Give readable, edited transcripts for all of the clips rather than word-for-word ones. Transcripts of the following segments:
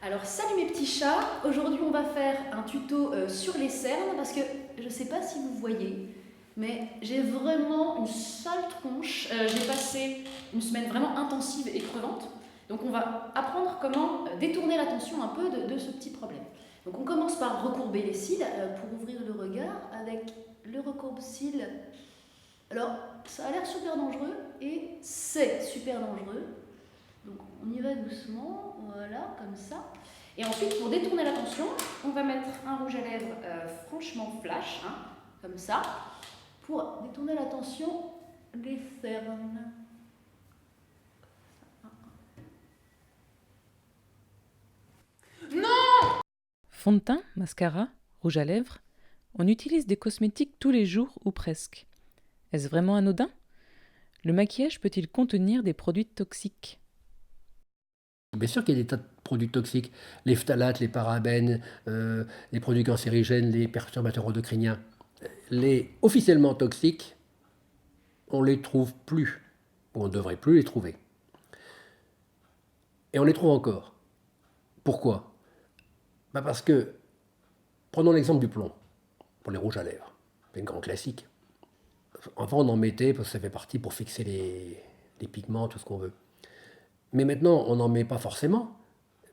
Alors salut mes petits chats, aujourd'hui on va faire un tuto sur les cernes parce que je ne sais pas si vous voyez, mais j'ai vraiment une sale tronche. J'ai passé une semaine vraiment intensive et crevante, donc on va apprendre comment détourner l'attention un peu de ce petit problème. Donc on commence par recourber les cils pour ouvrir le regard avec le recourbe-cils. Alors ça a l'air super dangereux et c'est super dangereux. Donc on y va doucement, voilà, comme ça. Et ensuite, pour détourner l'attention, on va mettre un rouge à lèvres franchement flash, hein, comme ça, pour détourner l'attention des cernes. Fond de teint, mascara, rouge à lèvres, on utilise des cosmétiques tous les jours ou presque. Est-ce vraiment anodin? Le maquillage peut-il contenir des produits toxiques? Bien sûr qu'il y a des tas de produits toxiques, les phtalates, les parabènes, les produits cancérigènes, les perturbateurs endocriniens. Les officiellement toxiques, on ne les trouve plus, ou on ne devrait plus les trouver. Et on les trouve encore. Pourquoi? Parce que, prenons l'exemple du plomb, pour les rouges à lèvres. C'est un grand classique. Avant, on en mettait parce que ça fait partie pour fixer les pigments, tout ce qu'on veut. Mais maintenant, on n'en met pas forcément.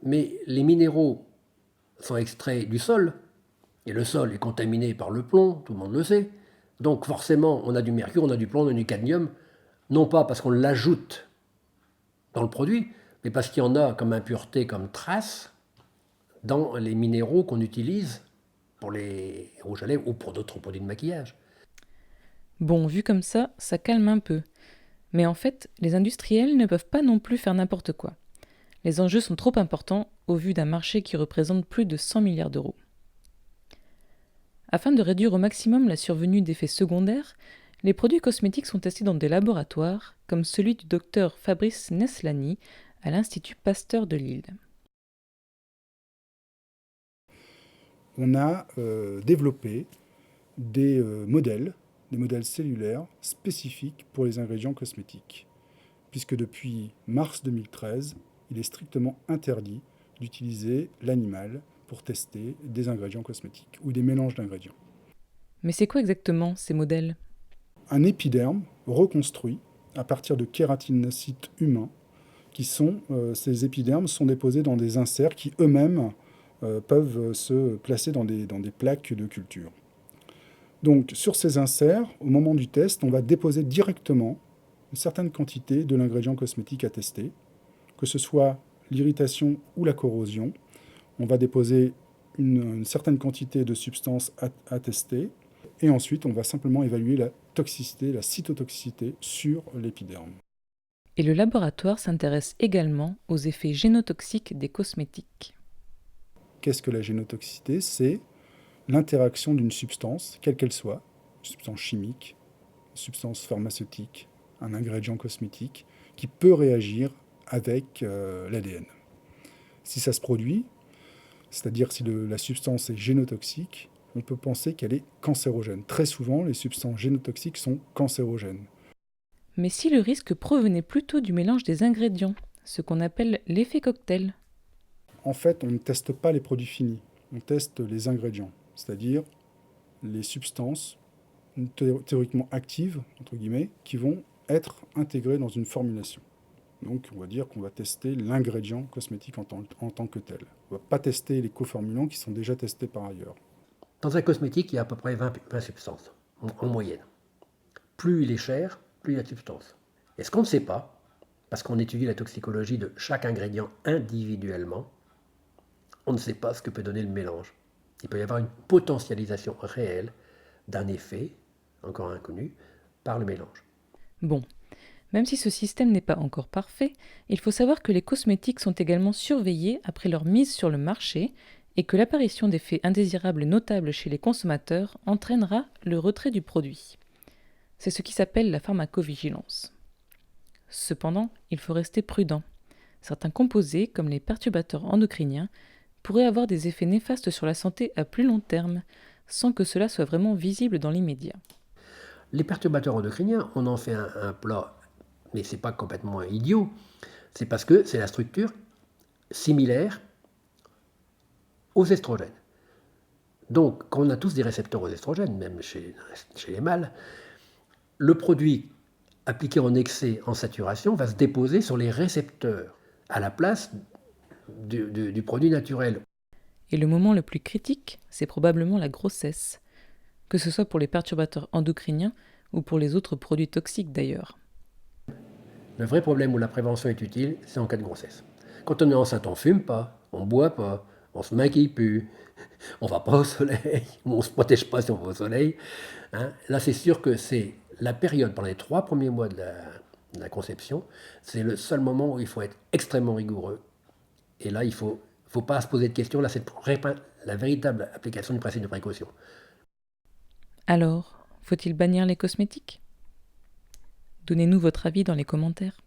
Mais les minéraux sont extraits du sol, et le sol est contaminé par le plomb, tout le monde le sait. Donc forcément, on a du mercure, on a du plomb, on a du cadmium, non pas parce qu'on l'ajoute dans le produit, mais parce qu'il y en a comme impureté, comme trace, dans les minéraux qu'on utilise pour les rouges à lèvres ou pour d'autres produits de maquillage. Bon, vu comme ça calme un peu. Mais en fait, les industriels ne peuvent pas non plus faire n'importe quoi. Les enjeux sont trop importants au vu d'un marché qui représente plus de 100 milliards d'euros. Afin de réduire au maximum la survenue d'effets secondaires, les produits cosmétiques sont testés dans des laboratoires, comme celui du docteur Fabrice Neslani à l'Institut Pasteur de Lille. On a développé des modèles cellulaires spécifiques pour les ingrédients cosmétiques, puisque depuis mars 2013, il est strictement interdit d'utiliser l'animal pour tester des ingrédients cosmétiques ou des mélanges d'ingrédients. Mais c'est quoi exactement ces modèles? Un épiderme reconstruit à partir de kératinocytes humains ces épidermes sont déposés dans des inserts qui eux-mêmes peuvent se placer dans des plaques de culture. Donc sur ces inserts, au moment du test, on va déposer directement une certaine quantité de l'ingrédient cosmétique à tester, que ce soit l'irritation ou la corrosion. On va déposer une certaine quantité de substance à tester, et ensuite on va simplement évaluer la toxicité, la cytotoxicité sur l'épiderme. Et le laboratoire s'intéresse également aux effets génotoxiques des cosmétiques. Qu'est-ce que la génotoxicité? C'est l'interaction d'une substance, quelle qu'elle soit, une substance chimique, une substance pharmaceutique, un ingrédient cosmétique, qui peut réagir avec l'ADN. Si ça se produit, c'est-à-dire si la substance est génotoxique, on peut penser qu'elle est cancérogène. Très souvent, les substances génotoxiques sont cancérogènes. Mais si le risque provenait plutôt du mélange des ingrédients, ce qu'on appelle l'effet cocktail? En fait, on ne teste pas les produits finis, on teste les ingrédients, c'est-à-dire les substances théoriquement actives, entre guillemets, qui vont être intégrées dans une formulation. Donc on va dire qu'on va tester l'ingrédient cosmétique en tant que tel. On ne va pas tester les coformulants qui sont déjà testés par ailleurs. Dans un cosmétique, il y a à peu près 20 substances, en moyenne. Plus il est cher, plus il y a de substances. Et ce qu'on ne sait pas, parce qu'on étudie la toxicologie de chaque ingrédient individuellement, on ne sait pas ce que peut donner le mélange. Il peut y avoir une potentialisation réelle d'un effet, encore inconnu, par le mélange. Bon, même si ce système n'est pas encore parfait, il faut savoir que les cosmétiques sont également surveillés après leur mise sur le marché et que l'apparition d'effets indésirables notables chez les consommateurs entraînera le retrait du produit. C'est ce qui s'appelle la pharmacovigilance. Cependant, il faut rester prudent. Certains composés, comme les perturbateurs endocriniens, pourraient avoir des effets néfastes sur la santé à plus long terme, sans que cela soit vraiment visible dans l'immédiat. Les perturbateurs endocriniens, on en fait un plat, mais ce n'est pas complètement idiot. C'est parce que c'est la structure similaire aux estrogènes. Donc, quand on a tous des récepteurs aux estrogènes, même chez les mâles, le produit appliqué en excès en saturation va se déposer sur les récepteurs à la place du produit naturel. Et le moment le plus critique, c'est probablement la grossesse, que ce soit pour les perturbateurs endocriniens ou pour les autres produits toxiques d'ailleurs. Le vrai problème où la prévention est utile, c'est en cas de grossesse. Quand on est enceinte, on fume pas, on boit pas, on se maquille plus, on va pas au soleil, ou on se protège pas si on va au soleil. Hein. Là, c'est sûr que c'est la période, pendant les 3 premiers mois de la conception, c'est le seul moment où il faut être extrêmement rigoureux. Et là, il faut pas se poser de questions. Là, c'est la véritable application du principe de précaution. Alors, faut-il bannir les cosmétiques ? Donnez-nous votre avis dans les commentaires.